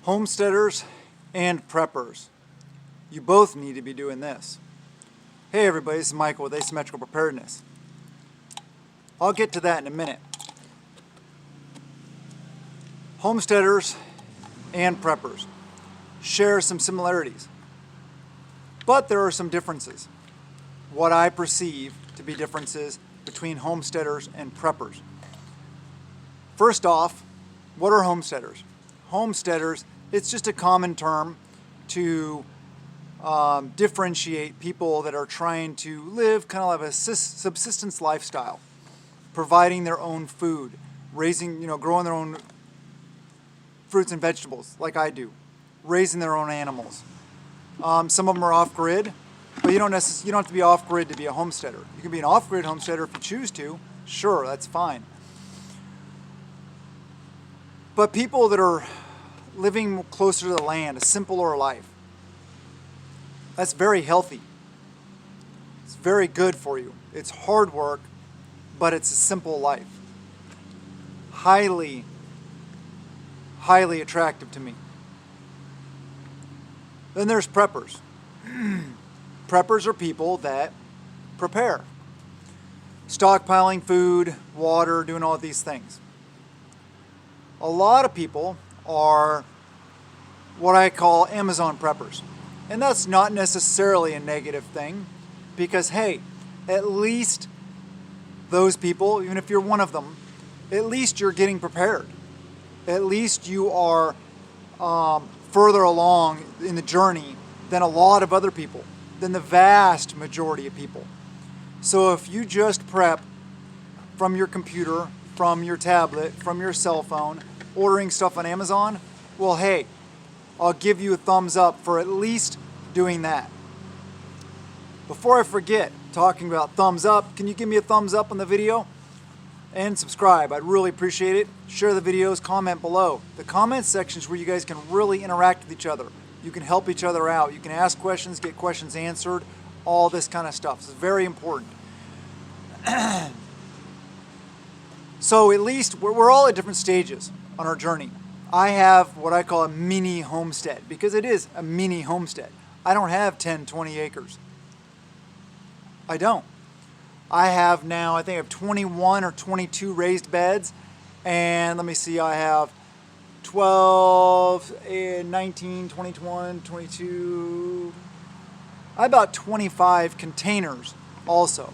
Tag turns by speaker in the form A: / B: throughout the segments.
A: Homesteaders and preppers, you both need to be doing this. Hey everybody, this is Michael with Asymmetrical Preparedness. I'll get to that in a minute. Homesteaders and preppers share some similarities, but there are some differences. What I perceive to be differences between homesteaders and preppers. First off, what are homesteaders? Homesteaders, it's just a common term to differentiate people that are trying to live kind of like a subsistence lifestyle, providing their own food, raising, growing their own fruits and vegetables like I do, raising their own animals. Some of them are off-grid, but you don't have to be off-grid to be a homesteader. You can be an off-grid homesteader if you choose to. Sure, that's fine. But people that are living closer to the land, a simpler life, that's very healthy. It's very good for you. It's hard work, but it's a simple life. Highly, highly attractive to me. Then there's preppers. Preppers are people that prepare. Stockpiling food, water, doing all of these things. A lot of people are what I call Amazon preppers. And that's not necessarily a negative thing because, hey, at least those people, even if you're one of them, at least you're getting prepared. At least you are further along in the journey than a lot of other people, than the vast majority of people. So if you just prep from your computer, from your tablet, from your cell phone, ordering stuff on Amazon, well, hey, I'll give you a thumbs up for at least doing that. Before I forget, talking about thumbs up, can you give me a thumbs up on the video? And subscribe, I'd really appreciate it. Share the videos, comment below. The comment section is where you guys can really interact with each other. You can help each other out. You can ask questions, get questions answered, all this kind of stuff. It's very important. So at least we're all at different stages on our journey. I have what I call a mini homestead because it is a mini homestead. I don't have 10, 20 acres. I don't. I have now, I think I have 21 or 22 raised beds. And let me see, I have 12, 19, 21, 22. I have about 25 containers also.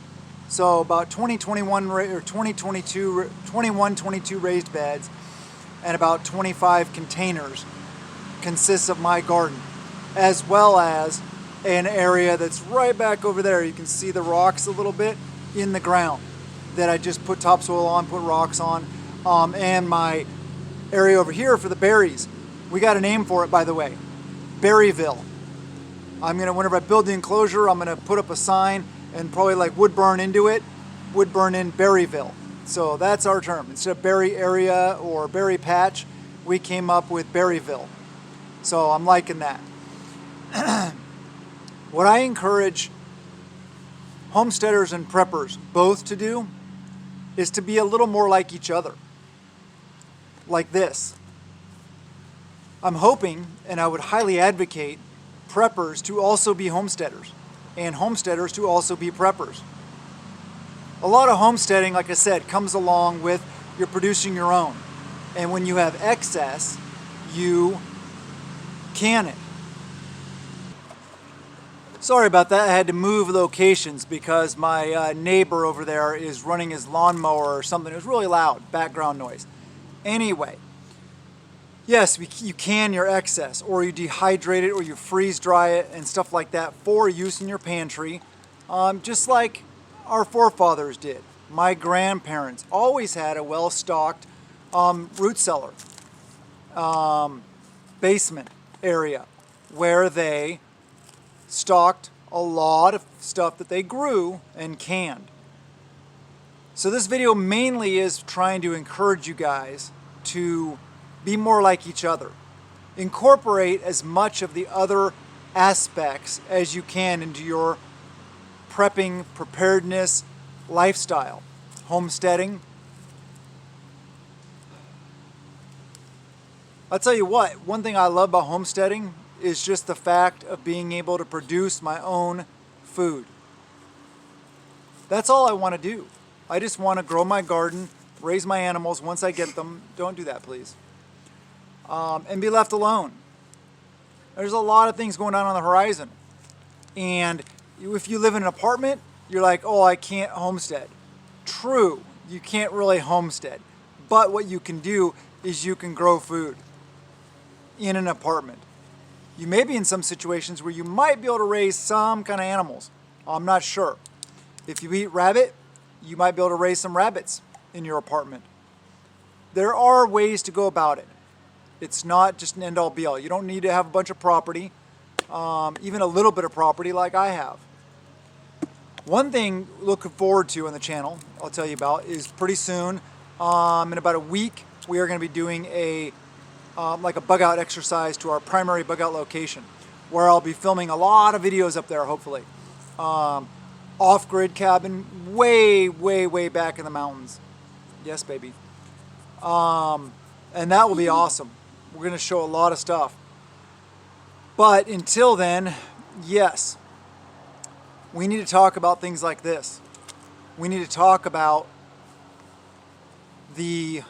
A: So about 21, 22 raised beds and about 25 containers consists of my garden, as well as an area that's right back over there. You can see the rocks a little bit in the ground that I just put topsoil on, put rocks on, and my area over here for the berries. We got a name for it, by the way, Berryville. Whenever I build the enclosure, I'm gonna put up a sign and probably like wood burn into it, wood burn in Berryville. So that's our term. Instead of berry area or berry patch, we came up with Berryville. So I'm liking that. What I encourage homesteaders and preppers both to do is to be a little more like each other. Like this. I'm hoping, and I would highly advocate, preppers to also be homesteaders and homesteaders to also be preppers. A lot of homesteading, like I said, comes along with you're producing your own. And when you have excess, you can it. Sorry about that, I had to move locations because my neighbor over there is running his lawnmower or something. It was really loud, background noise. Anyway, yes, you can your excess, or you dehydrate it, or you freeze dry it and stuff like that for use in your pantry, just like our forefathers did. My grandparents always had a well-stocked root cellar, basement area where they stocked a lot of stuff that they grew and canned. So this video mainly is trying to encourage you guys to be more like each other. Incorporate as much of the other aspects as you can into your prepping, preparedness, lifestyle, homesteading. I'll tell you what, one thing I love about homesteading is just the fact of being able to produce my own food. That's all I want to do. I just want to grow my garden, raise my animals once I get them. Don't do that, please. And be left alone. There's a lot of things going on the horizon. And if you live in an apartment, you're like, oh, I can't homestead. True, you can't really homestead. But what you can do is you can grow food in an apartment. You may be in some situations where you might be able to raise some kind of animals. I'm not sure. If you eat rabbit, you might be able to raise some rabbits in your apartment. There are ways to go about it. It's not just an end-all be-all. You don't need to have a bunch of property, even a little bit of property like I have. One thing looking forward to on the channel, I'll tell you about, is pretty soon, in about a week, we are going to be doing like a bug out exercise to our primary bug out location, where I'll be filming a lot of videos up there, hopefully. Off-grid cabin, way, way, way back in the mountains. Yes, baby. And that will be awesome. We're going to show a lot of stuff. But until then, yes, we need to talk about things like this. We need to talk about the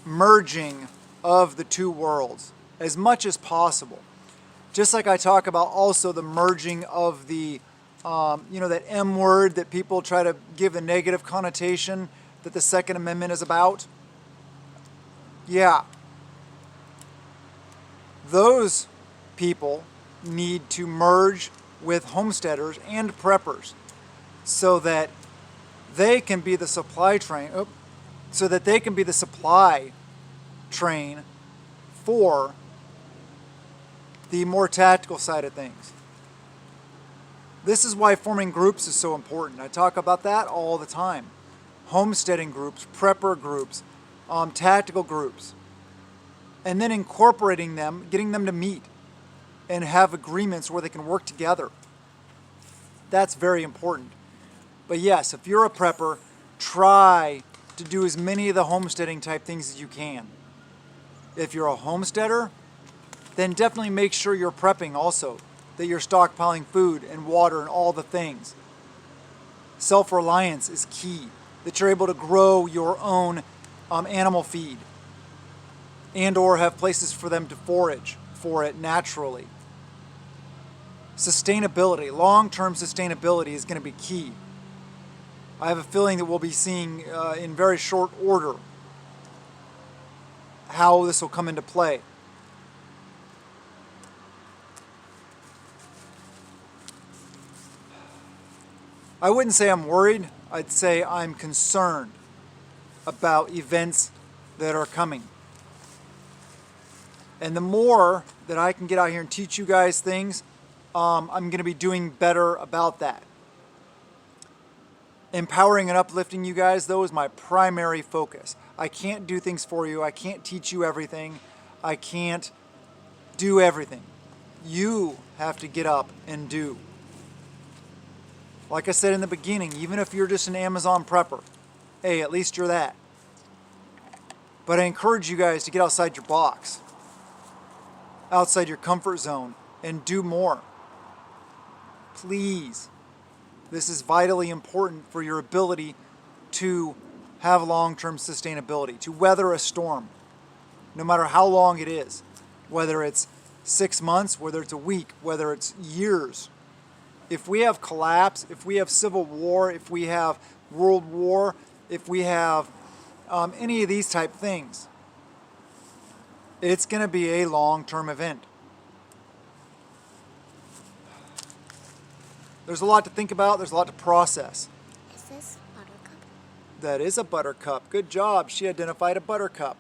A: merging of the two worlds as much as possible. Just like I talk about also the merging of the, that M word that people try to give a negative connotation that the Second Amendment is about. Yeah. Those people need to merge with homesteaders and preppers so that they can be the supply train, for the more tactical side of things. This is why forming groups is so important. I talk about that all the time. Homesteading groups, prepper groups, tactical groups, and then incorporating them, getting them to meet and have agreements where they can work together. That's very important. But yes, if you're a prepper, try to do as many of the homesteading type things as you can. If you're a homesteader, then definitely make sure you're prepping also, that you're stockpiling food and water and all the things. Self-reliance is key, that you're able to grow your own animal feed and or have places for them to forage for it naturally. Sustainability, long-term sustainability is going to be key. I have a feeling that we'll be seeing in very short order how this will come into play. I wouldn't say I'm worried, I'd say I'm concerned about events that are coming. And the more that I can get out here and teach you guys things, I'm going to be doing better about that. Empowering and uplifting you guys, though, is my primary focus. I can't do things for you. I can't teach you everything. I can't do everything. You have to get up and do. Like I said in the beginning, even if you're just an Amazon prepper, hey, at least you're that. But I encourage you guys to get outside your box, outside your comfort zone, and do more. Please. This is vitally important for your ability to have long-term sustainability, to weather a storm, no matter how long it is, whether it's 6 months, whether it's a week, whether it's years. If we have collapse, if we have civil war, if we have world war, if we have any of these type things, it's going to be a long-term event. There's a lot to think about. There's a lot to process.
B: Is this buttercup?
A: That is a buttercup. Good job. She identified a buttercup.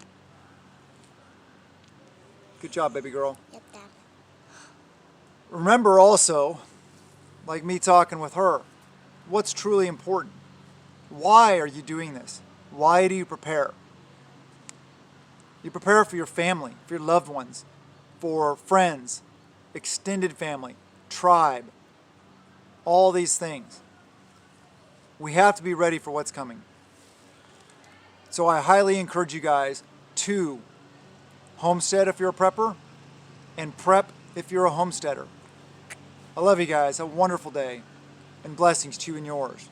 A: Good job, baby girl.
B: Yep, Dad.
A: Remember also, like me talking with her, what's truly important. Why are you doing this? Why do you prepare? You prepare for your family, for your loved ones, for friends, extended family, tribe, all these things. We have to be ready for what's coming. So I highly encourage you guys to Homestead if you're a prepper, and prep if you're a homesteader. I love you guys. Have a wonderful day, and blessings to you and yours.